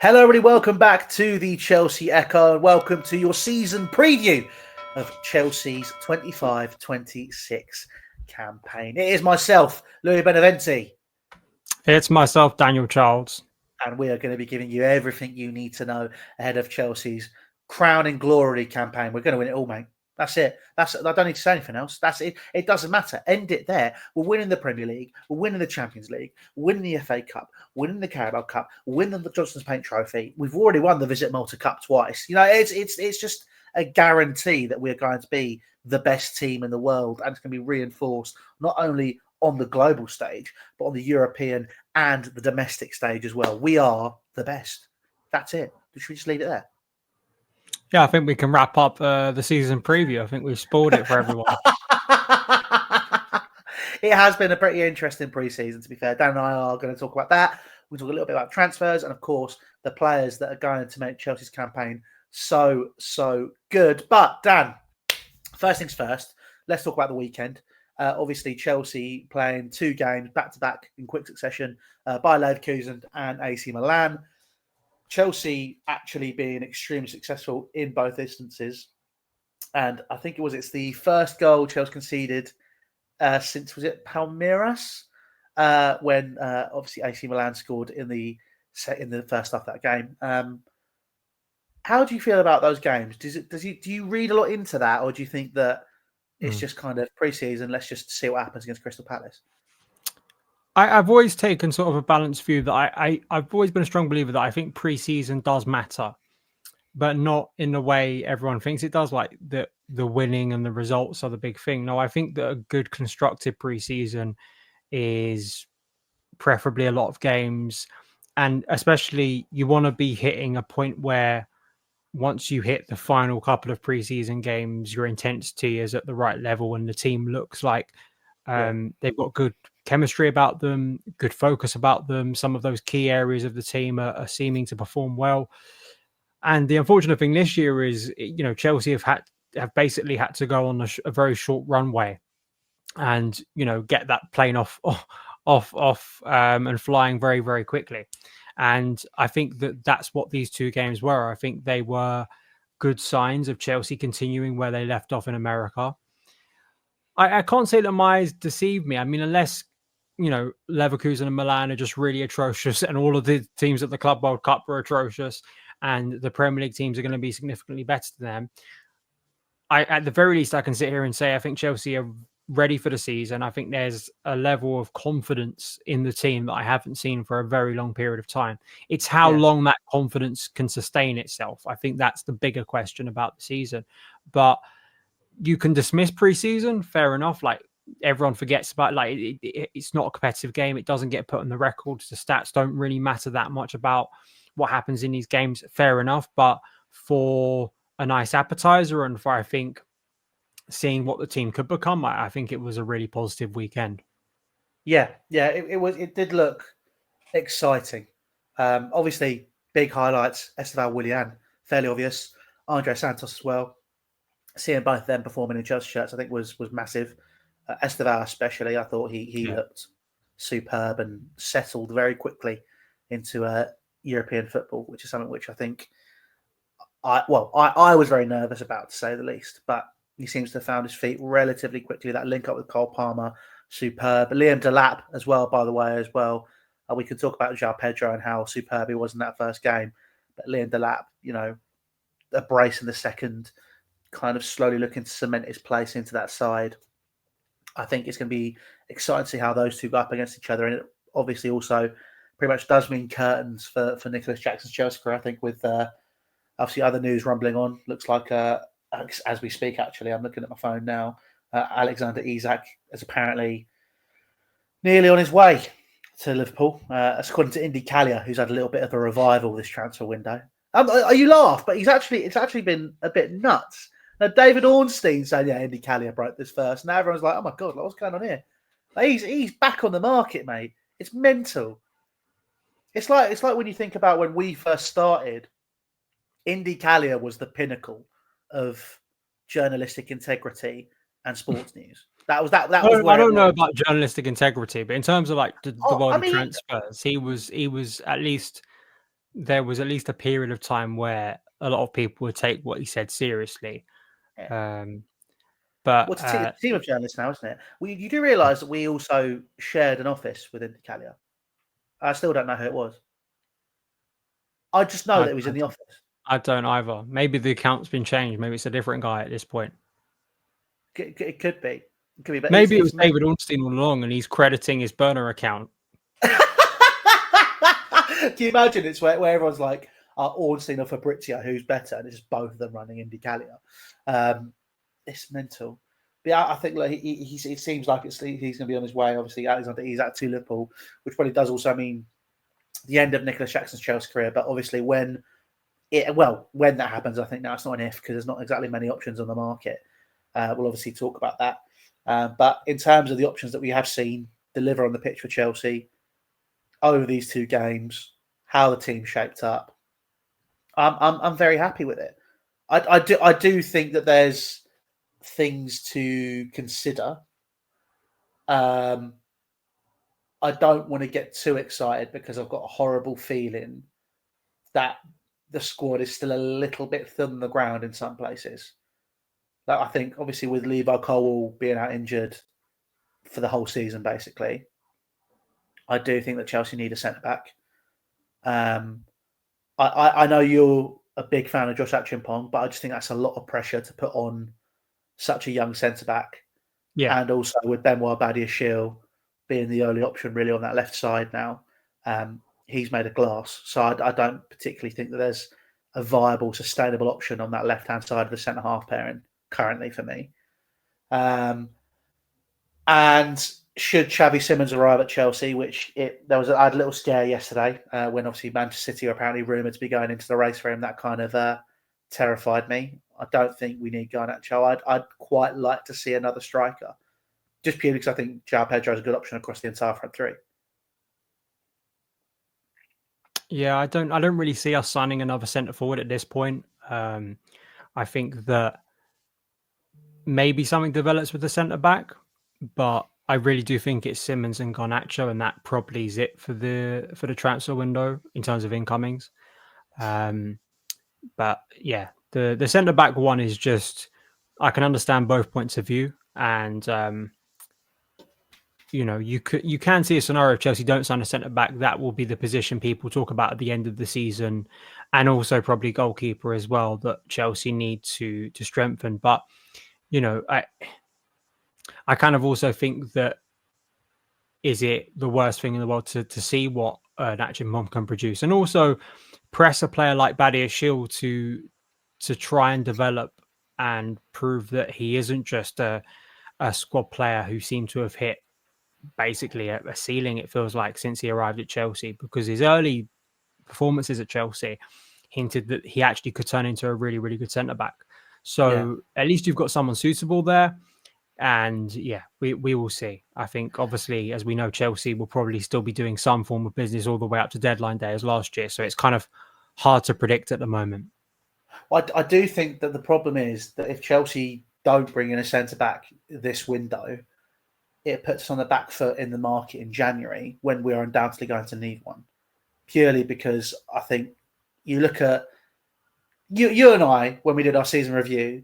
Hello, everybody. Welcome back to the Chelsea Echo, and welcome to your season preview of Chelsea's 25-26 campaign. It is myself, Louis Beneventi. It's myself, Daniel Charles. And we are going to be giving you everything you need to know ahead of Chelsea's crowning glory campaign. We're going to win it all, mate. That's it. I don't need to say anything else. That's it. It doesn't matter. End it there. We're winning the Premier League. We're winning the Champions League. We're winning the FA Cup. Winning the Carabao Cup. Winning the Johnson's Paint Trophy. We've already won the Visit Malta Cup twice. You know, it's just a guarantee that we're going to be the best team in the world, and it's going to be reinforced not only on the global stage, but on the European and the domestic stage as well. We are the best. That's it. Should we just leave it there? Yeah, I think we can wrap up the season preview. I think we've spoiled it for everyone. It has been a pretty interesting pre-season, to be fair. Dan and I are going to talk about that. We'll talk a little bit about transfers and, of course, the players that are going to make Chelsea's campaign so good. But, Dan, first things first, let's talk about the weekend. Obviously, Chelsea playing two games back-to-back in quick succession by Leverkusen and AC Milan. Chelsea actually being extremely successful in both instances. And I think it's the first goal Chelsea conceded since, was it Palmeiras? When obviously AC Milan scored in the first half of that game. How do you feel about those games? Do you read a lot into that, or do you think that it's just kind of pre-season, let's just see what happens against Crystal Palace? I've always taken sort of a balanced view that I've always been a strong believer that I think pre-season does matter, but not in the way everyone thinks it does, like the winning and the results are the big thing. No, I think that a good constructed pre-season is preferably a lot of games, and especially you want to be hitting a point where once you hit the final couple of pre-season games, your intensity is at the right level and the team looks like they've got good chemistry about them, good focus about them. Some of those key areas of the team are seeming to perform well. And the unfortunate thing this year is, Chelsea have basically had to go on a very short runway and, get that plane off and flying very, very quickly. And I think that's what these two games were. I think they were good signs of Chelsea continuing where they left off in America. I can't say that my eyes deceive me. I mean, unless, Leverkusen and Milan are just really atrocious and all of the teams at the Club World Cup are atrocious and the Premier League teams are going to be significantly better than them. At the very least, I can sit here and say I think Chelsea are ready for the season. I think there's a level of confidence in the team that I haven't seen for a very long period of time. It's how long that confidence can sustain itself. I think that's the bigger question about the season. But you can dismiss preseason, fair enough. Like everyone forgets about, it's not a competitive game. It doesn't get put on the records. The stats don't really matter that much about what happens in these games. Fair enough. But for a nice appetizer and for, I think, seeing what the team could become, I think it was a really positive weekend. Yeah, it did look exciting. Obviously, big highlights, Esteval Willian, fairly obvious. Andre Santos as well. Seeing both of them performing in Chelsea shirts, I think was massive. Esteval especially, I thought he looked superb and settled very quickly into European football, which is something which I think I was very nervous about, to say the least. But he seems to have found his feet relatively quickly. That link up with Cole Palmer, superb. Liam Delap as well, by the way, as well. We can talk about João Pedro and how superb he was in that first game. But Liam Delap, a brace in the second, kind of slowly looking to cement his place into that side. I think it's going to be exciting to see how those two go up against each other. And it obviously also pretty much does mean curtains for Nicholas Jackson's Chelsea career. I think with obviously other news rumbling on, looks like as we speak, actually, I'm looking at my phone now, Alexander Isak is apparently nearly on his way to Liverpool. That's according to Indy Callier, who's had a little bit of a revival this transfer window. You laugh, but it's actually been a bit nuts. Now, David Ornstein saying, Indy Callier broke this first. Now everyone's like, oh my God, what's going on here? He's back on the market, mate. It's mental. It's like when you think about when we first started, Indy Callier was the pinnacle of journalistic integrity and sports news. That was. I don't know about journalistic integrity, but in terms of like the world of transfers, he was at least there was at least a period of time where a lot of people would take what he said seriously. Yeah. Um, but Well, it's a team of journalists now, isn't it? You do realise that we also shared an office within Calia. I still don't know who it was. I just know I, that it was in the office. I don't either. Maybe the account's been changed. Maybe it's a different guy at this point. It could be. It could be, but Maybe it was it's David Ornstein all along, and he's crediting his burner account. Can you imagine it's where everyone's like, Ornstein or Fabrizio, who's better? And it's just both of them running Indicalia. It's mental. But yeah, I think like it seems like he's going to be on his way. Obviously, he's at to Liverpool, which probably does also mean the end of Nicholas Jackson's Chelsea career. But obviously, when that happens, I think now it's not an if because there's not exactly many options on the market. We'll obviously talk about that. But in terms of the options that we have seen deliver on the pitch for Chelsea over these two games, how the team shaped up, I'm very happy with it. I do think that there's things to consider. I don't want to get too excited because I've got a horrible feeling that the squad is still a little bit thin on the ground in some places. Like I think, obviously, with Levi Colwill being out injured for the whole season, basically, I do think that Chelsea need a centre back. I know you're a big fan of Josh Achimpong, but I just think that's a lot of pressure to put on such a young centre back. Yeah. And also with Benoit Badiashile being the only option really on that left side now, he's made of glass. So I don't particularly think that there's a viable, sustainable option on that left-hand side of the centre-half pairing currently for me. And should Xavi Simons arrive at Chelsea, I had a little scare yesterday when obviously Manchester City are apparently rumoured to be going into the race for him. That kind of terrified me. I don't think we need Garnacho. I'd quite like to see another striker, just purely because I think João Pedro is a good option across the entire front three. Yeah, I don't really see us signing another centre forward at this point. I think that maybe something develops with the centre back, but I really do think it's Simmons and Garnacho, and that probably is it for the transfer window in terms of incomings. But yeah, the centre back one is just, I can understand both points of view, and you can see a scenario if Chelsea don't sign a centre back, that will be the position people talk about at the end of the season, and also probably goalkeeper as well that Chelsea need to strengthen. But I kind of also think that, is it the worst thing in the world to see what Nacho Mom can produce, and also press a player like Badiashile to try and develop and prove that he isn't just a squad player who seemed to have hit basically a ceiling, it feels like, since he arrived at Chelsea, because his early performances at Chelsea hinted that he actually could turn into a really, really good centre back. So At least you've got someone suitable there. And yeah, we will see. I think, obviously, as we know, Chelsea will probably still be doing some form of business all the way up to deadline day as last year. So it's kind of hard to predict at the moment. Well, I do think that the problem is that if Chelsea don't bring in a centre back this window, it puts us on the back foot in the market in January when we are undoubtedly going to need one. Purely because I think you look at you and I, when we did our season review,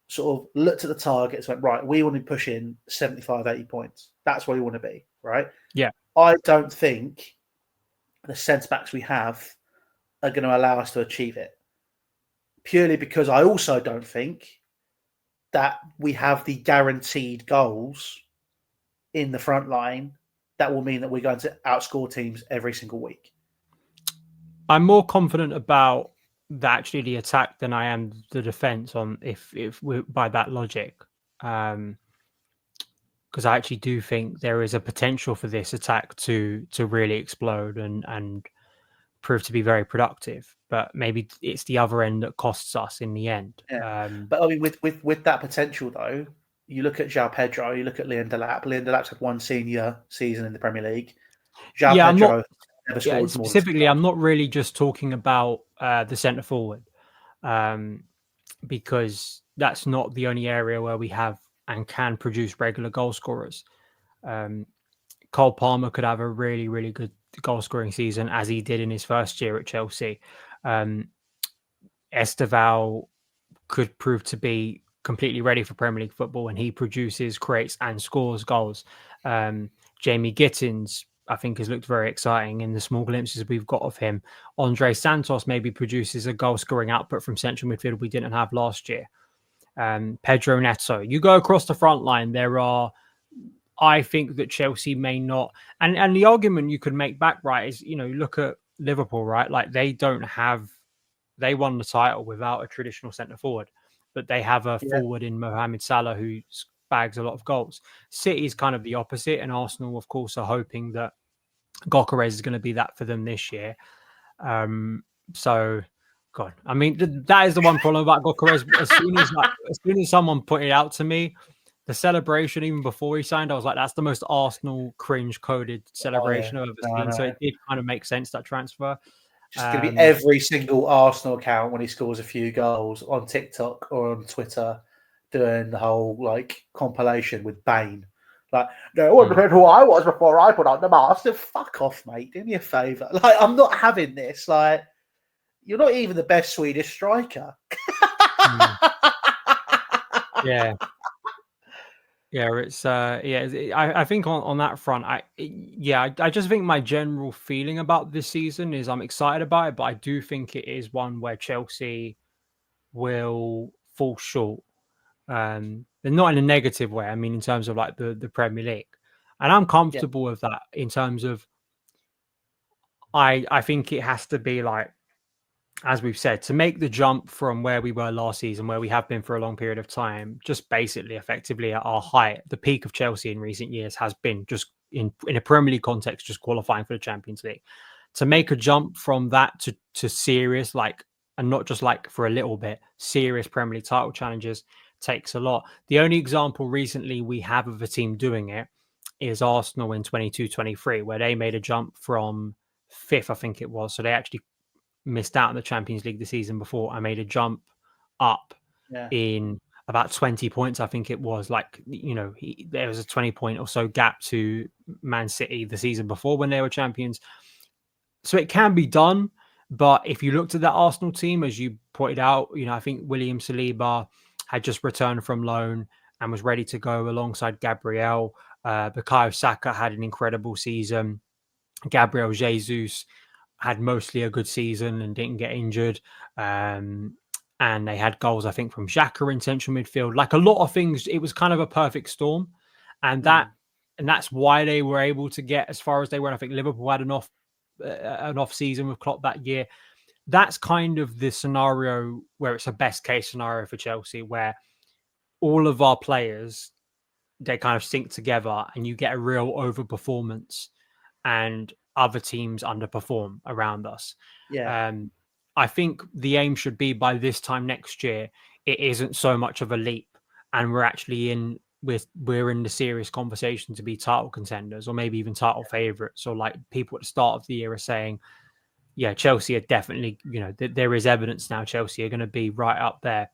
sort of looked at the targets, went, right, we want to push in 75, 80 points. That's where we want to be, right? Yeah. I don't think the centre backs we have are going to allow us to achieve it. Purely because I also don't think that we have the guaranteed goals in the front line that will mean that we're going to outscore teams every single week. I'm more confident about actually the attack than I am the defense, on if we're by that logic. Because I actually do think there is a potential for this attack to really explode and prove to be very productive. But maybe it's the other end that costs us in the end. Yeah. But I mean, with that potential though, you look at João Pedro, you look at Leon Delap. Leon Delap's had one senior season in the Premier League. João Pedro never scored more. Specifically, I'm not really just talking about the centre forward, because that's not the only area where we have and can produce regular goal scorers. Cole Palmer could have a really, really goal scoring season as he did in his first year at Chelsea. Esteval could prove to be completely ready for Premier League football, and he produces, creates, and scores goals. Jamie Gittins, I think, has looked very exciting in the small glimpses we've got of him. Andre Santos maybe produces a goal scoring output from central midfield we didn't have last year. Pedro Neto. You go across the front line, there are, I think that Chelsea may not, and the argument you could make back, right, is, look at Liverpool, right? Like they won the title without a traditional centre forward, but they have a forward in Mohamed Salah who bags a lot of goals. City's kind of the opposite, and Arsenal, of course, are hoping that Gyökeres is going to be that for them this year. So, God, I mean, that is the one problem about Gyökeres. As soon as someone pointed out to me the celebration, even before he signed, I was like, that's the most Arsenal cringe-coded celebration I've ever seen. So it did kind of make sense, that transfer. Just going to be every single Arsenal account when he scores a few goals on TikTok or on Twitter doing the whole compilation with Bane. Like, no one remembered who I was before I put on the mask. So fuck off, mate. Do me a favour. Like, I'm not having this. Like, you're not even the best Swedish striker. Yeah. Yeah, it's I think on that front, I just think my general feeling about this season is I'm excited about it, but I do think it is one where Chelsea will fall short. And not in a negative way. I mean, in terms of like the Premier League, and I'm comfortable with that. In terms of, I think it has to be like, as we've said, to make the jump from where we were last season, where we have been for a long period of time, just basically effectively at our height. The peak of Chelsea in recent years has been just in a Premier League context, just qualifying for the Champions League. To make a jump from that to serious, and not just for a little bit, serious Premier League title challenges takes a lot. The only example recently we have of a team doing it is Arsenal in 22-23, where they made a jump from fifth, I think it was. So they actually missed out on the Champions League the season before. I made a jump up in about 20 points, I think it was. There was a 20-point or so gap to Man City the season before when they were champions. So it can be done. But if you looked at that Arsenal team, as you pointed out, I think William Saliba had just returned from loan and was ready to go alongside Gabriel. Bukayo Saka had an incredible season. Gabriel Jesus had mostly a good season and didn't get injured. And they had goals, I think, from Xhaka in central midfield. Like a lot of things, it was kind of a perfect storm. And that's why they were able to get as far as they were. And I think Liverpool had an off season with Klopp that year. That's kind of the scenario where it's a best case scenario for Chelsea, where all of our players, they kind of sync together and you get a real overperformance and other teams underperform around us. I think the aim should be by this time next year, it isn't so much of a leap and we're actually we're in the serious conversation to be title contenders or maybe even title favorites, or people at the start of the year are saying, yeah, Chelsea are definitely, there is evidence now Chelsea are going to be right up there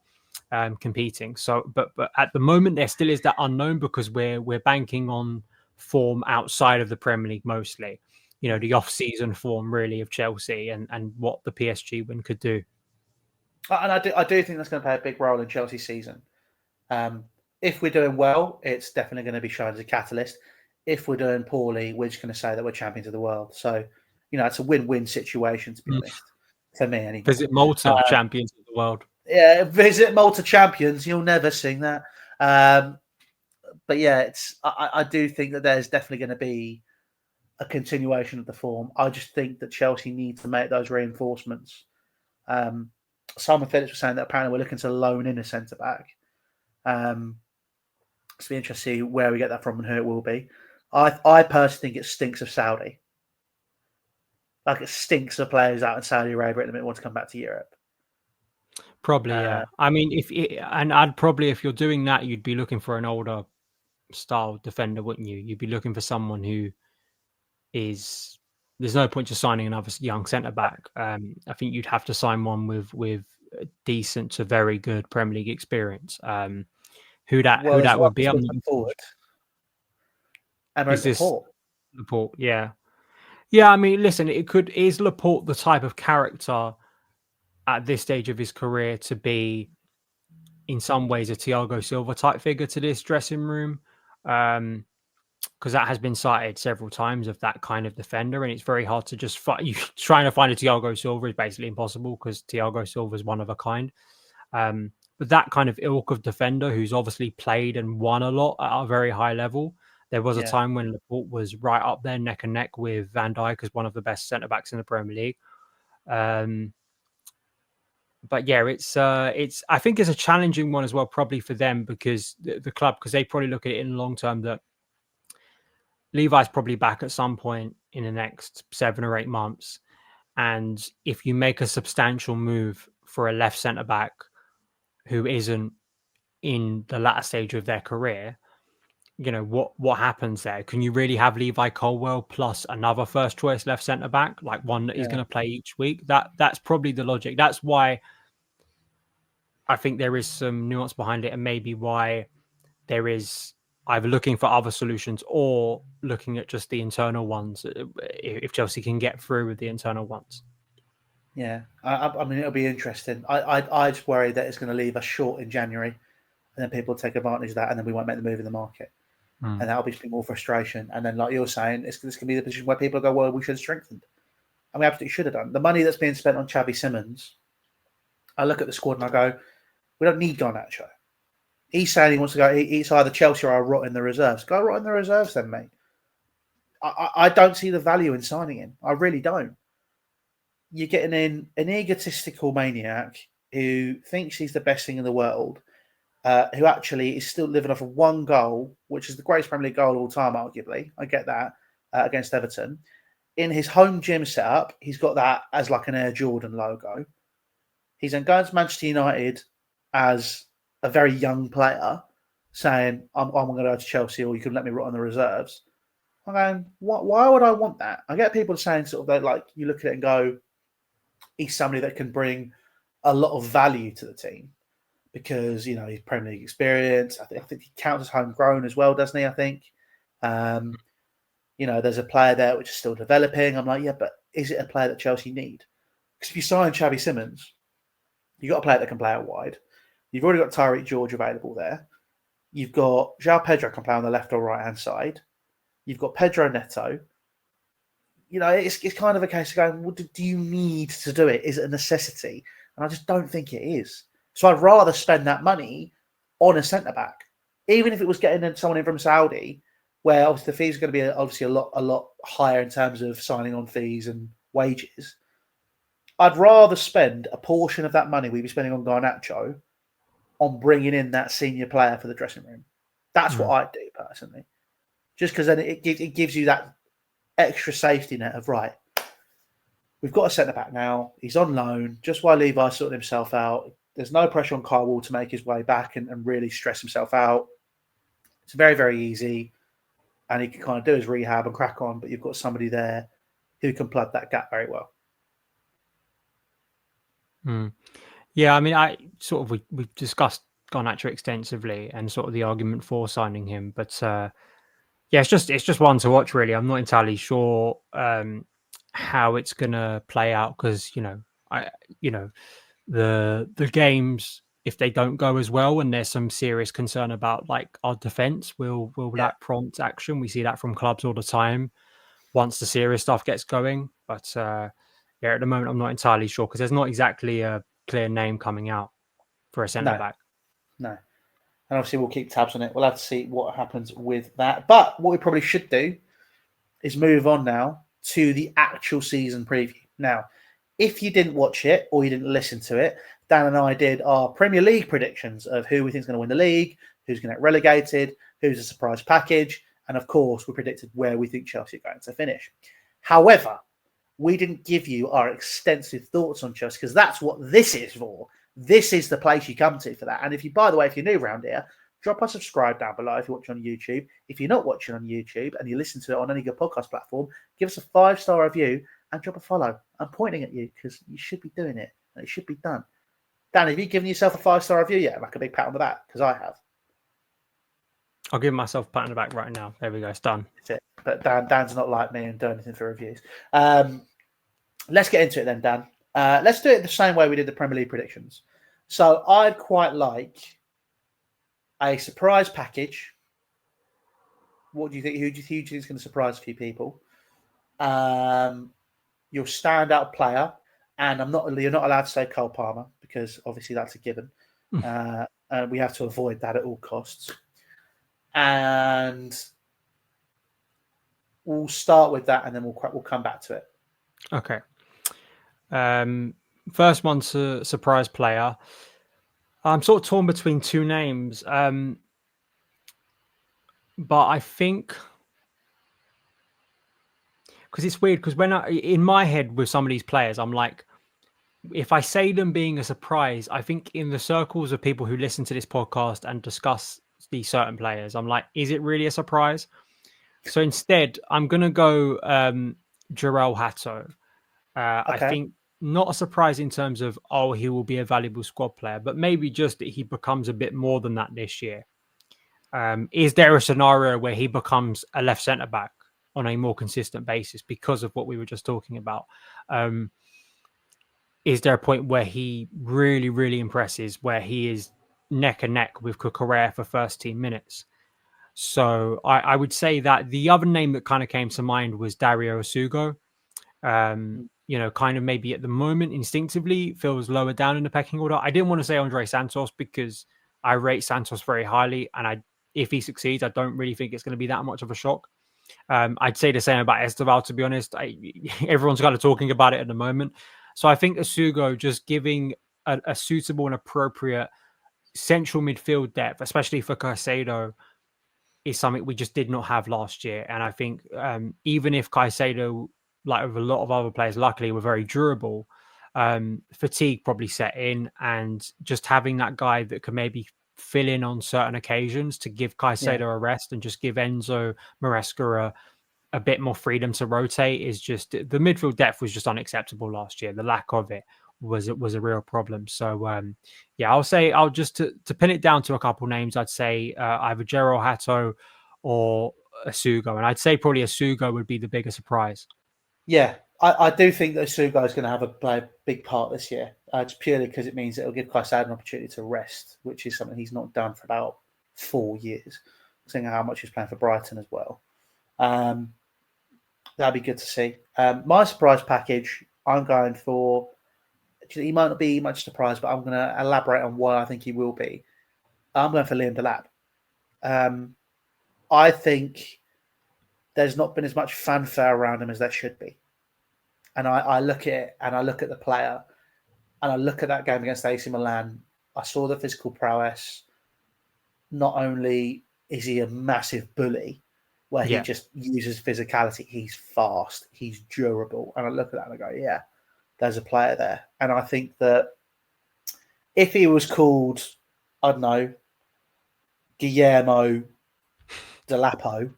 competing. So, but at the moment there still is that unknown because we're banking on form outside of the Premier League mostly. The off-season form really of Chelsea and what the PSG win could do. And I do think that's going to play a big role in Chelsea's season. If we're doing well, it's definitely going to be shown as a catalyst. If we're doing poorly, we're just going to say that we're champions of the world. So, it's a win-win situation, to be honest. For me, anyway. Visit Malta, champions of the world. Yeah, visit Malta champions. You'll never sing that. But yeah, I do think that there's definitely going to be a continuation of the form. I just think that Chelsea need to make those reinforcements. Simon Phillips was saying that apparently we're looking to loan in a centre-back. It's be interesting to see where we get that from and who it will be. I personally think it stinks of Saudi. It stinks of players out in Saudi Arabia at the minute want to come back to Europe. Probably, yeah. I mean, if you're doing that, you'd be looking for an older style defender, wouldn't you? You'd be looking for someone who is. There's no point to signing another young centre back. I think you'd have to sign one with decent to very good Premier League experience. Who that would be? I'm not forward. Is this Laporte? Yeah. Yeah, I mean, listen, is Laporte the type of character at this stage of his career to be, in some ways, a Thiago Silva type figure to this dressing room? Because that has been cited several times of that kind of defender, and it's very hard to just find. You trying to find a Thiago Silva is basically impossible because Thiago Silva is one of a kind. But that kind of ilk of defender who's obviously played and won a lot at a very high level. There was a time when Laporte was right up there, neck and neck with Van Dijk as one of the best centre backs in the Premier League. But yeah, it's I think it's a challenging one as well, probably for them because the club, because they probably look at it in the long term that Levi's probably back at some point in the next 7 or 8 months. And if you make a substantial move for a left centre back who isn't in the latter stage of their career, what happens there? Can you really have Levi Colwill plus another first choice left centre back, like one that he's going to play each week? That's probably the logic. That's why I think there is some nuance behind it, and maybe why there is either looking for other solutions or looking at just the internal ones, if Chelsea can get through with the internal ones. Yeah, I mean, it'll be interesting. I just worry that it's going to leave us short in January, and then people take advantage of that, and then we won't make the move in the market, and that'll be more frustration. And then, like you're saying, this can be the position where people go, "Well, we should have strengthened," and we absolutely should have done. The money that's being spent on Xavi Simons, I look at the squad and I go, "We don't need Garnacho." He's saying he wants to go. It's either Chelsea or I rot in the reserves. Go rot in the reserves, then, mate. I don't see the value in signing him. I really don't. You're getting in an egotistical maniac who thinks he's the best thing in the world, who actually is still living off of one goal, which is the greatest Premier League goal of all time, arguably. I get that, against Everton. In his home gym setup, he's got that as like an Air Jordan logo. He's then going to Manchester United as a very young player, saying, I'm going to go to Chelsea, or you can let me rot on the reserves. I'm going, why would I want that? I get people saying sort of that, like, you look at it and go, he's somebody that can bring a lot of value to the team because, he's Premier League experience. I think he counts as homegrown as well, doesn't he? I think. There's a player there which is still developing. I'm like, yeah, but is it a player that Chelsea need? Because if you sign Xavi Simons, you've got a player that can play out wide. You've already got Tyreek George available there. You've got João Pedro can play on the left or right hand side. You've got Pedro Neto. It's kind of a case of going, well, do you need to do it? Is it a necessity? And I just don't think it is. So I'd rather spend that money on a centre-back. Even if it was getting someone in from Saudi, where obviously the fees are going to be obviously a lot higher in terms of signing on fees and wages. I'd rather spend a portion of that money we'd be spending on Garnacho on bringing in that senior player for the dressing room. That's what I'd do personally. Just because then it gives you that extra safety net of, right, we've got a centre-back now. He's on loan. Just while Levi's sorting himself out, there's no pressure on Kyle Wall to make his way back and really stress himself out. It's very, very easy. And he can kind of do his rehab and crack on, but you've got somebody there who can plug that gap very well. Yeah, I mean, we've discussed Garnacho extensively and sort of the argument for signing him, but it's just one to watch, really. I'm not entirely sure how it's gonna play out because the games, if they don't go as well and there's some serious concern about like our defense, will that prompt action? We see that from clubs all the time once the serious stuff gets going. But at the moment I'm not entirely sure because there's not exactly a clear name coming out for a centre back. No. And obviously we'll keep tabs on it. We'll have to see what happens with that. But what we probably should do is move on now to the actual season preview. Now, if you didn't watch it or you didn't listen to it, Dan and I did our Premier League predictions of who we think is going to win the league, who's going to get relegated, who's a surprise package, and of course, we predicted where we think Chelsea are going to finish. However, we didn't give you our extensive thoughts on Chelsea because that's what this is for. This is the place you come to for that. And if you, by the way, if you're new around here, drop a subscribe down below if you're watching on YouTube. If you're not watching on YouTube and you listen to it on any good podcast platform, give us a 5-star review and drop a follow. I'm pointing at you because you should be doing it. And it should be done. Dan, have you given yourself a 5-star review yet? Like a big pat on the back? Because I have. I'll give myself a pat on the back right now. There we go. It's done. That's it. But Dan's not like me and do anything for reviews. Let's get into it then, Dan. Let's do it the same way we did the Premier League predictions. So I'd quite like a surprise package. What do you think? Who do you think is going to surprise a few people? Your standout player, and you're not allowed to say Cole Palmer because obviously that's a given. We have to avoid that at all costs. And we'll start with that, and then we'll come back to it. Okay. First one's a surprise player. I'm sort of torn between two names, but I think because it's weird because in my head with some of these players, I'm like, if I say them being a surprise, I think in the circles of people who listen to this podcast and discuss these certain players, I'm like, is it really a surprise? So instead, I'm going to go Jarell Hato. I think not a surprise in terms of, he will be a valuable squad player, but maybe just that he becomes a bit more than that this year. Is there a scenario where he becomes a left centre back on a more consistent basis because of what we were just talking about? Is there a point where he really, really impresses, where he is neck and neck with Carragher for first team minutes? So I would say that the other name that kind of came to mind was Dario Asugo. Kind of maybe at the moment instinctively feels lower down in the pecking order. I didn't want to say Andre Santos because I rate Santos very highly, and if he succeeds, I don't really think it's going to be that much of a shock. I'd say the same about Esteval, to be honest. Everyone's kind of talking about it at the moment. So I think Asugo just giving a suitable and appropriate central midfield depth, especially for Caicedo, is something we just did not have last year. And I think even if Caicedo, like with a lot of other players, luckily were very durable, fatigue probably set in, and just having that guy that can maybe fill in on certain occasions to give Caicedo a rest and just give Enzo Maresca a bit more freedom to rotate is just, the midfield depth was just unacceptable last year. The lack of it was a real problem. So I'll just to pin it down to a couple names, I'd say either Jarell Hato or Asugo, and I'd say probably Asugo would be the bigger surprise. Yeah, I do think that Asugo is going to play a big part this year, just purely because it means it'll give Caicedo an opportunity to rest, which is something he's not done for about 4 years, seeing how much he's playing for Brighton as well. That'd be good to see. My surprise package, I'm going for. He might not be much surprise, but I'm going to elaborate on why I think he will be. I'm going for Liam Delap. I think there's not been as much fanfare around him as there should be. And I look at it, and I look at the player, and I look at that game against AC Milan. I saw the physical prowess. Not only is he a massive bully, where he just uses physicality, he's fast, he's durable. And I look at that and I go, yeah, there's a player there. And I think that if he was called, I don't know, Guillermo Delapo,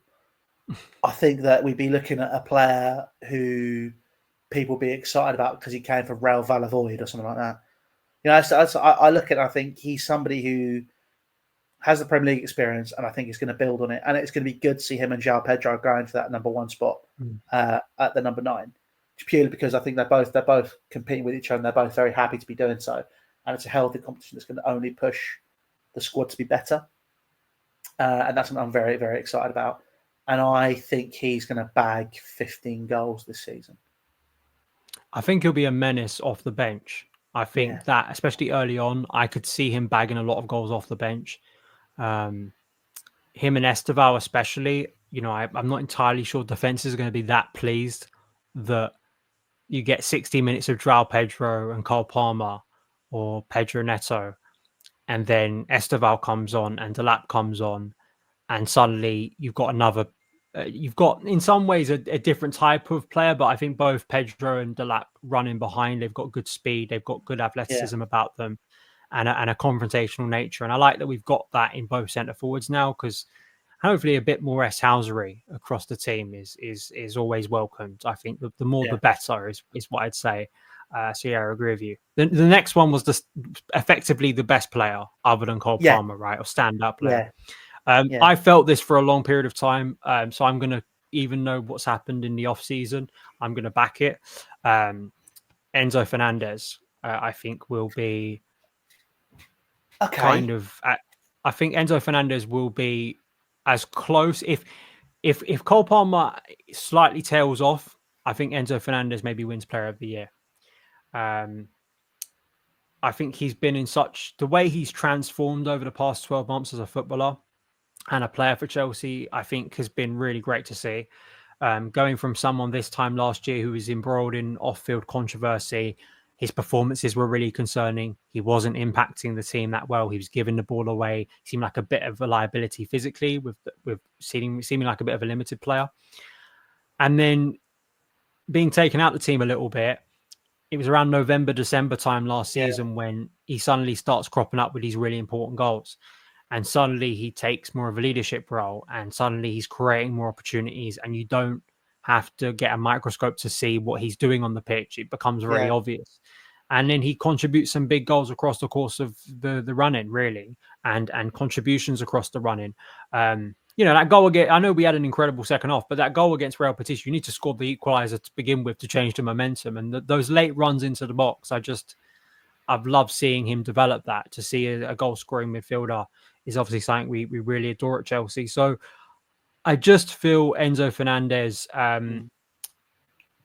I think that we'd be looking at a player who people be excited about because he came from Real Valladolid or something like that. You know, so I look at it, I think he's somebody who has the Premier League experience, and I think he's going to build on it. And it's going to be good to see him and João Pedro going for that number 1 spot at the number 9, purely because I think they're both competing with each other, and they're both very happy to be doing so. And it's a healthy competition that's going to only push the squad to be better. And that's what I'm very, very excited about. And I think he's going to bag 15 goals this season. I think he'll be a menace off the bench. I think that, especially early on, I could see him bagging a lot of goals off the bench. Him and Esteval especially, I'm not entirely sure defenses are going to be that pleased that you get 60 minutes of João Pedro and Cole Palmer or Pedro Neto, and then Esteval comes on and Delap comes on, and suddenly you've got another. You've got, in some ways, a different type of player, but I think both Pedro and Delap running behind. They've got good speed, they've got good athleticism about them, and a confrontational nature. And I like that we've got that in both centre forwards now, because hopefully a bit more Housery across the team is always welcomed. I think the more the better is what I'd say. So I agree with you. The next one was effectively the best player other than Cole Palmer, right? Or stand-up player. Yeah. I felt this for a long period of time, so I'm going to, even know what's happened in the off season, I'm going to back it. Enzo Fernandez, I think, will be kind Okay. of. I think Enzo Fernandez will be as close. If Cole Palmer slightly tails off, I think Enzo Fernandez maybe wins Player of the Year. Um, I think he's been in such the way he's transformed over the past 12 months as a footballer and a player for Chelsea, I think has been really great to see. Going from someone this time last year who was embroiled in off-field controversy, his performances were really concerning. He wasn't impacting the team that well. He was giving the ball away. He seemed like a bit of a liability physically, with seeming like a bit of a limited player. And then being taken out the team a little bit, it was around November, December time last Yeah. season when he suddenly starts cropping up with these really important goals. And suddenly he takes more of a leadership role, and suddenly he's creating more opportunities, and you don't have to get a microscope to see what he's doing on the pitch. It becomes really Yeah. obvious. And then he contributes some big goals across the course of the run-in, really, and contributions across the run-in. That goal again, I know we had an incredible second half, but that goal against Real Betis, you need to score the equaliser to begin with to change the momentum. And those late runs into the box, I've loved seeing him develop that. To see a goal scoring midfielder is obviously something we really adore at Chelsea. So I just feel Enzo Fernandez Mm.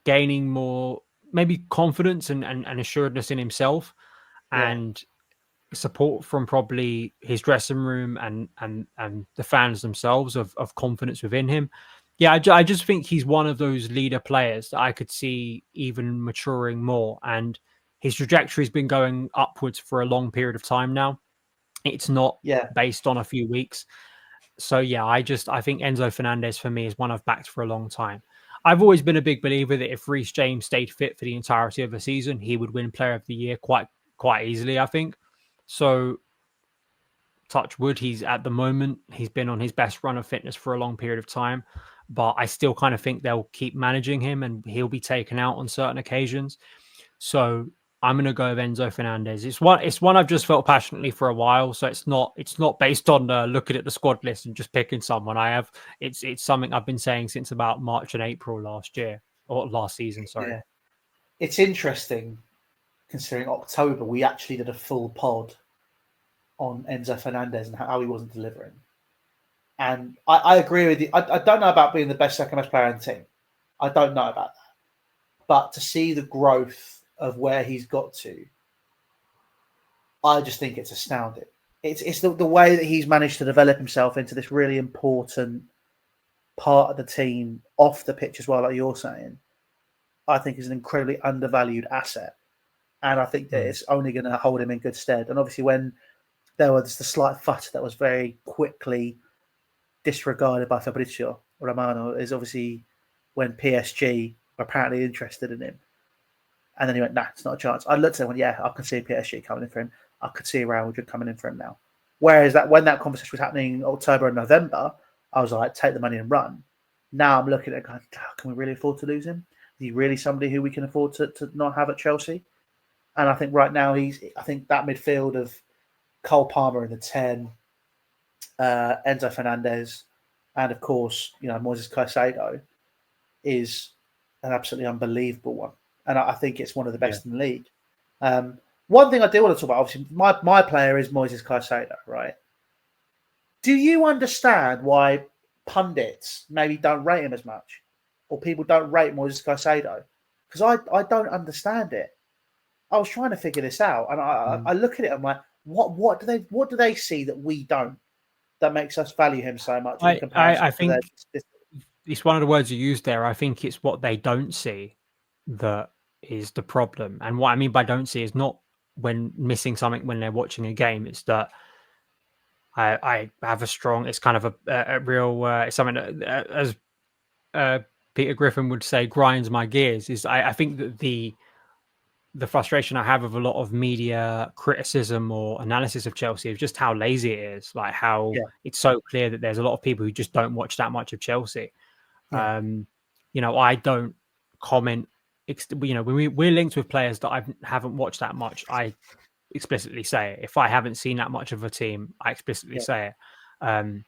gaining more maybe confidence and assuredness in himself, Yeah. and support from probably his dressing room and the fans themselves of confidence within him. Yeah, I just think he's one of those leader players that I could see even maturing more, and his trajectory's been going upwards for a long period of time now. It's not Yeah. based on a few weeks. So yeah, I think Enzo Fernandez for me is one I've backed for a long time. I've always been a big believer that if Reece James stayed fit for the entirety of the season, he would win Player of the Year quite easily, I think. So touch wood, he's at the moment, he's been on his best run of fitness for a long period of time. But I still kind of think they'll keep managing him and he'll be taken out on certain occasions. So I'm going to go with Enzo Fernandez. It's one I've just felt passionately for a while. So it's not based on looking at the squad list and just picking someone. It's something I've been saying since about March and April last year, or last season. Sorry. Yeah. It's interesting considering October we actually did a full pod on Enzo Fernandez and how he wasn't delivering. And I agree with you. I don't know about being the second best player in the team. I don't know about that. But to see the growth of where he's got to, I just think it's astounding. It's the way that he's managed to develop himself into this really important part of the team off the pitch as well, like you're saying. I think is an incredibly undervalued asset. And I think that it's only going to hold him in good stead. And obviously when there was the slight fuss that was very quickly disregarded by Fabrizio Romano is obviously when PSG were apparently interested in him. And then he went, nah, it's not a chance. I looked at him and went, yeah, I can see PSG coming in for him. I could see Real Madrid coming in for him now. Whereas that when that conversation was happening in October and November, I was like, take the money and run. Now I'm looking at it going, can we really afford to lose him? Is he really somebody who we can afford to not have at Chelsea? And I think right now I think that midfield of Cole Palmer in the 10, Enzo Fernandez, and of course, Moises Caicedo is an absolutely unbelievable one. And I think it's one of the best in the league. One thing I do want to talk about, obviously, my player is Moises Caicedo, right? Do you understand why pundits maybe don't rate him as much? Or people don't rate Moises Caicedo? Because I don't understand it. I was trying to figure this out, and I look at it. I'm like, what do they see that we don't? That makes us value him so much in comparison I to their. think it's one of the words you used there. I think it's what they don't see that is the problem. And what I mean by don't see is not when missing something when they're watching a game. It's that I have a strong. It's kind of a real. It's something that, as Peter Griffin would say, grinds my gears. Is I think that the frustration I have with a lot of media criticism or analysis of Chelsea is just how lazy it is. Like how it's so clear that there's a lot of people who just don't watch that much of Chelsea. Yeah. I don't comment. When we're linked with players that I haven't watched that much, I explicitly say it. If I haven't seen that much of a team, I explicitly say it.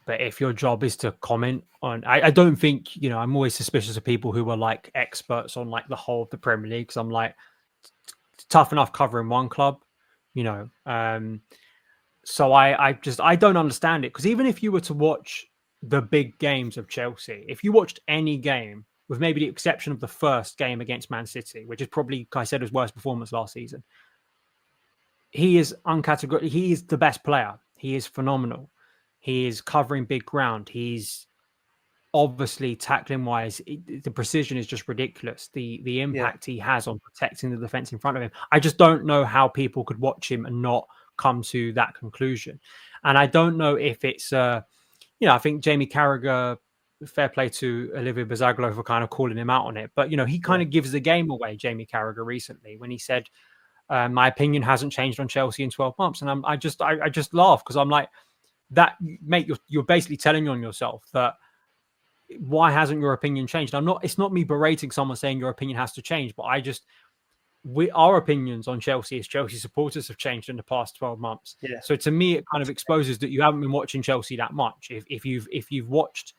But if your job is to comment on, I don't think, I'm always suspicious of people who are like experts on like the whole of the Premier League. Because I'm like, tough enough covering one club, you know. So I don't understand it, because even if you were to watch the big games of Chelsea, if you watched any game, with maybe the exception of the first game against Man City, which is probably Caicedo's worst performance last season, he is uncategorically, he is the best player. He is phenomenal. He is covering big ground. He's obviously tackling wise, the precision is just ridiculous. The Yeah, impact he has on protecting the defense in front of him. I just don't know how people could watch him and not come to that conclusion. And I don't know if it's I think Jamie Carragher, fair play to Olivier Bazaglo for kind of calling him out on it, but he kind yeah, of gives the game away, Jamie Carragher, recently, when he said, my opinion hasn't changed on Chelsea in 12 months. And I just laugh, because I'm like, that, mate, you're basically telling on yourself that, why hasn't your opinion changed? It's not me berating someone saying your opinion has to change, but our opinions on Chelsea as Chelsea supporters have changed in the past 12 months. yeah, So to me, it kind of exposes that you haven't been watching Chelsea that much. If you've watched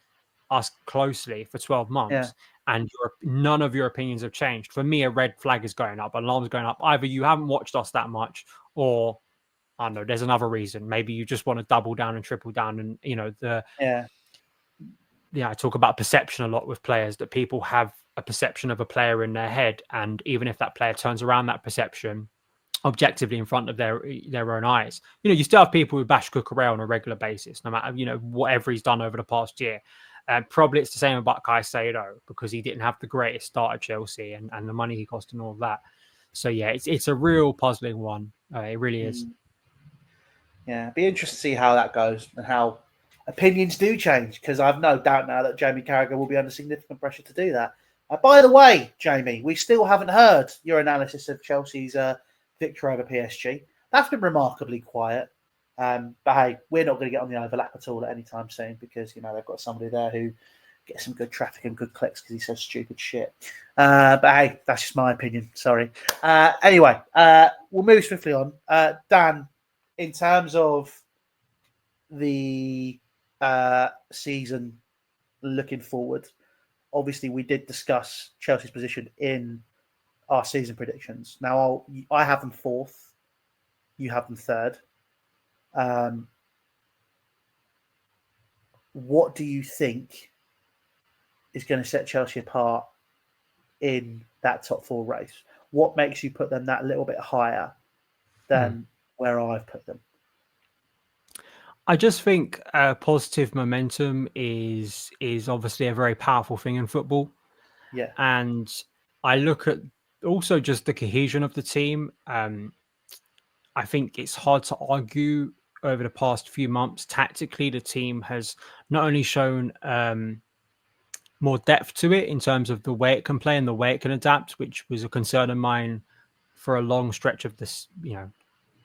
us closely for 12 yeah, months and none of your opinions have changed, for me, a red flag is going up, alarm's going up. Either you haven't watched us that much, or I don't know, there's another reason. Maybe you just want to double down and triple down. And yeah, I talk about perception a lot with players, that people have a perception of a player in their head, and even if that player turns around that perception objectively in front of their own eyes, you still have people who bash Cucurella on a regular basis, no matter whatever he's done over the past year. Probably it's the same about Caicedo, because he didn't have the greatest start at Chelsea, and the money he cost and all of that. So yeah, it's a real puzzling one. It really is. yeah. It'd be interesting to see how that goes and how opinions do change, because I've no doubt now that Jamie Carragher will be under significant pressure to do that. By the way, Jamie, we still haven't heard your analysis of Chelsea's victory over PSG. That's been remarkably quiet. But hey, we're not going to get on the overlap at all at any time soon, because they've got somebody there who gets some good traffic and good clicks because he says stupid shit. But hey, that's just my opinion. Sorry. Anyway, we'll move swiftly on. Dan, in terms of the season looking forward, obviously we did discuss Chelsea's position in our season predictions. Now, I have them fourth. You have them third. What do you think is going to set Chelsea apart in that top four race? What makes you put them that little bit higher than where I've put them? I just think positive momentum is obviously a very powerful thing in football. Yeah. And I look at also just the cohesion of the team. I think it's hard to argue over the past few months. Tactically, the team has not only shown more depth to it in terms of the way it can play and the way it can adapt, which was a concern of mine for a long stretch of this,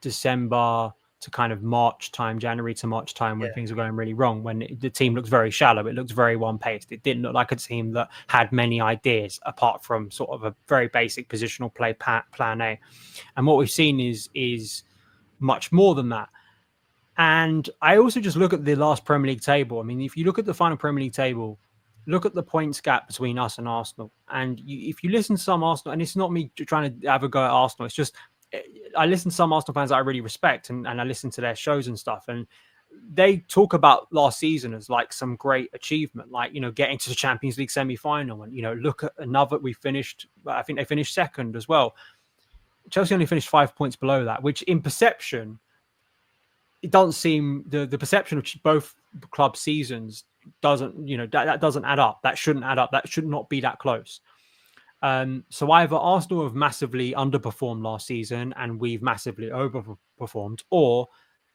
December to kind of March time, January to March time, when things were going really wrong, when the team looks very shallow. It looks very one-paced. It didn't look like a team that had many ideas apart from sort of a very basic positional play plan A. And what we've seen is much more than that. And I also just look at the last Premier League table. I mean, if you look at the final Premier League table, look at the points gap between us and Arsenal. And if you listen to some Arsenal, and it's not me trying to have a go at Arsenal, it's just I listen to some Arsenal fans that I really respect, and I listen to their shows and stuff, and they talk about last season as like some great achievement, like, getting to the Champions League semi-final. And, look at another, I think they finished second as well. Chelsea only finished 5 points below that, which in perception, it doesn't seem, the perception of both club seasons doesn't, that doesn't add up. That shouldn't add up. That should not be that close. So either Arsenal have massively underperformed last season and we've massively overperformed, or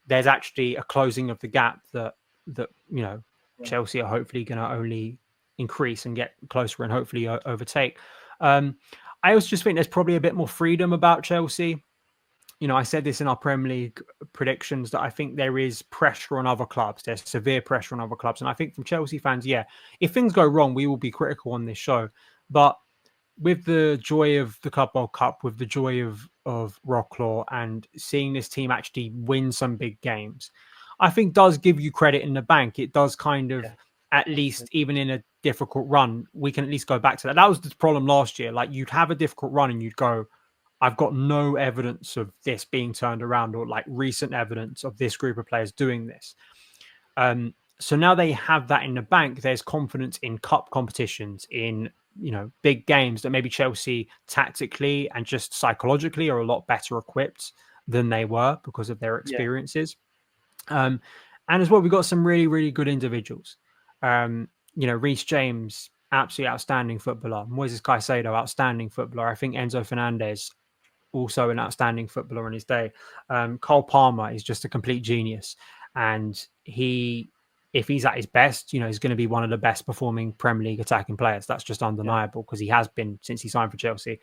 there's actually a closing of the gap that Chelsea are hopefully going to only increase and get closer and hopefully overtake. I also just think there's probably a bit more freedom about Chelsea. I said this in our Premier League predictions, that I think there is pressure on other clubs. There's severe pressure on other clubs. And I think from Chelsea fans, if things go wrong, we will be critical on this show. But with the joy of the Club World Cup, with the joy of Rocklaw, and seeing this team actually win some big games, I think does give you credit in the bank. It does kind of, Yeah. at least even in a difficult run, we can at least go back to that. That was the problem last year. Like you'd have a difficult run and you'd go, I've got no evidence of this being turned around or like recent evidence of this group of players doing this. So now they have that in the bank. There's confidence in cup competitions, in big games that maybe Chelsea tactically and just psychologically are a lot better equipped than they were because of their Yeah. experiences. And as well, we've got some really, really good individuals. Reece James, absolutely outstanding footballer. Moises Caicedo, outstanding footballer. I think Enzo Fernandez, also an outstanding footballer in his day. Cole Palmer is just a complete genius. And if he's at his best, he's going to be one of the best performing Premier League attacking players. That's just undeniable because he has been since he signed for Chelsea.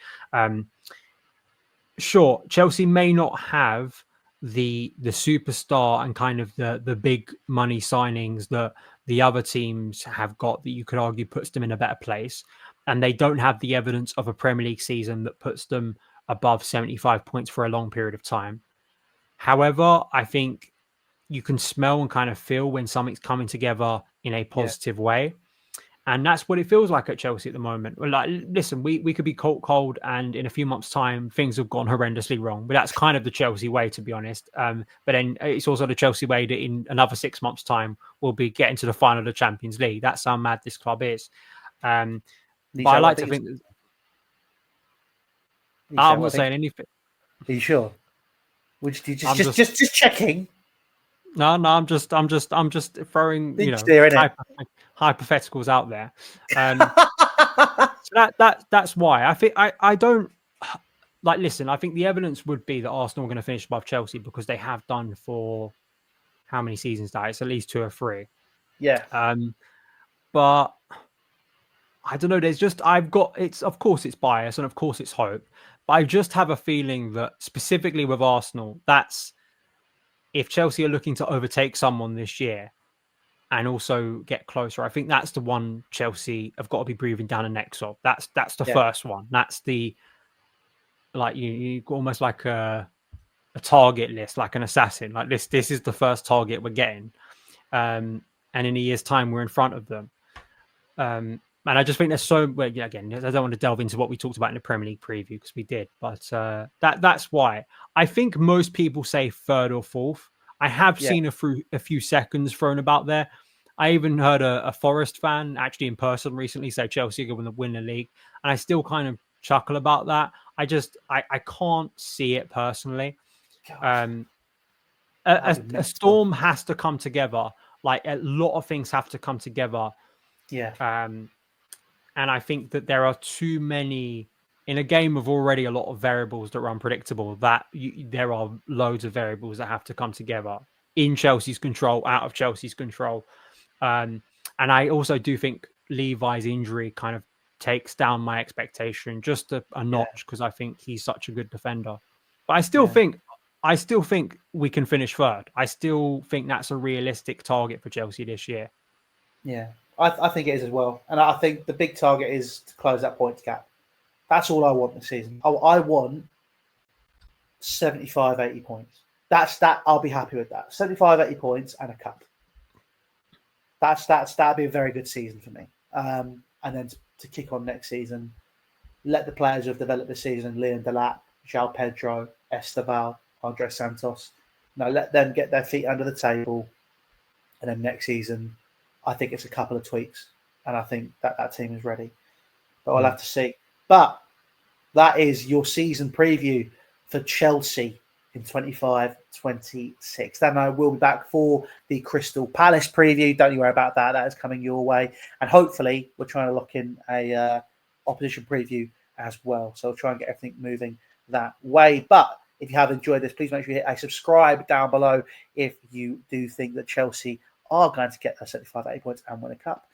Sure, Chelsea may not have the superstar and kind of the big money signings that the other teams have got that you could argue puts them in a better place. And they don't have the evidence of a Premier League season that puts them above 75 points for a long period of time. However, I think you can smell and kind of feel when something's coming together in a positive way. And that's what it feels like at Chelsea at the moment. Like, listen, we could be cold, and in a few months' time, things have gone horrendously wrong. But that's kind of the Chelsea way, to be honest. But then it's also the Chelsea way that in another 6 months' time, we'll be getting to the final of the Champions League. That's how mad this club is. But I like to think... I'm not saying anything. Are you sure? Which you just checking? No, I'm just throwing hypotheticals out there. So that's why I think I don't like. Listen, I think the evidence would be that Arsenal are going to finish above Chelsea because they have done for how many seasons now? It's at least 2 or 3. Yeah. But I don't know. There's just of course it's bias and of course it's hope, but I just have a feeling that specifically with Arsenal, that's if Chelsea are looking to overtake someone this year and also get closer, I think that's the one Chelsea have got to be breathing down the necks of. That's the first one. That's the you almost like a target list, like an assassin. Like this is the first target we're getting, and in a year's time we're in front of them. And I just think there's so well, again, I don't want to delve into what we talked about in the Premier League preview because we did, but that's why I think most people say 3rd or 4th. I have seen a few seconds thrown about there. I even heard a Forest fan actually in person recently say Chelsea are going to win the league, and I still kind of chuckle about that. I can't see it personally. A storm has to come together. Like a lot of things have to come together. Yeah. And I think that there are too many in a game of already a lot of variables that are unpredictable. There are loads of variables that have to come together in Chelsea's control, out of Chelsea's control. And I also do think Levi's injury kind of takes down my expectation just a notch because I think he's such a good defender. But I still think we can finish 3rd. I still think that's a realistic target for Chelsea this year. Yeah, I think it is as well. And I think the big target is to close that points gap. That's all I want this season. I want 75, 80 points. That. I'll be happy with that. 75, 80 points and a cup. That'd be a very good season for me. And then to kick on next season, let the players who have developed this season, Leon Delap, João Pedro, Esteval, Andre Santos, let them get their feet under the table. And then next season, I think it's a couple of tweaks. And I think that team is ready. But I'll have to see. But that is your season preview for Chelsea in 25-26. Then I will be back for the Crystal Palace preview. Don't you worry about that. That is coming your way. And hopefully we're trying to lock in a opposition preview as well. So I'll try and get everything moving that way. But if you have enjoyed this, please make sure you hit a subscribe down below if you do think that Chelsea are going to get their 75, 80 points and win a cup.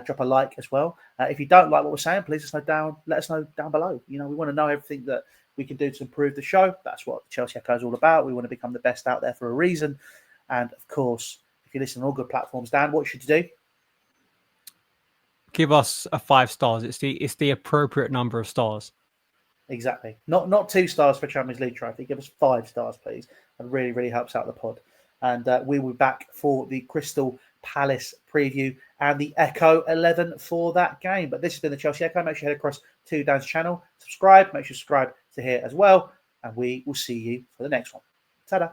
Drop a like as well. If you don't like what we're saying, please let us know down below. We want to know everything that we can do to improve the show. That's what Chelsea Echo is all about. We want to become the best out there for a reason. And of course, if you listen on all good platforms, Dan, what should you do? Give us a 5 stars. It's the appropriate number of stars. Exactly. Not 2 stars for Champions League trophy. Give us 5 stars, please. It really, really helps out the pod. And we will be back for the Crystal Palace preview and the Echo 11 for that game. But this has been the Chelsea Echo. Make sure you head across to Dan's channel, subscribe, make sure you subscribe to here as well. And we will see you for the next one. Ta-da.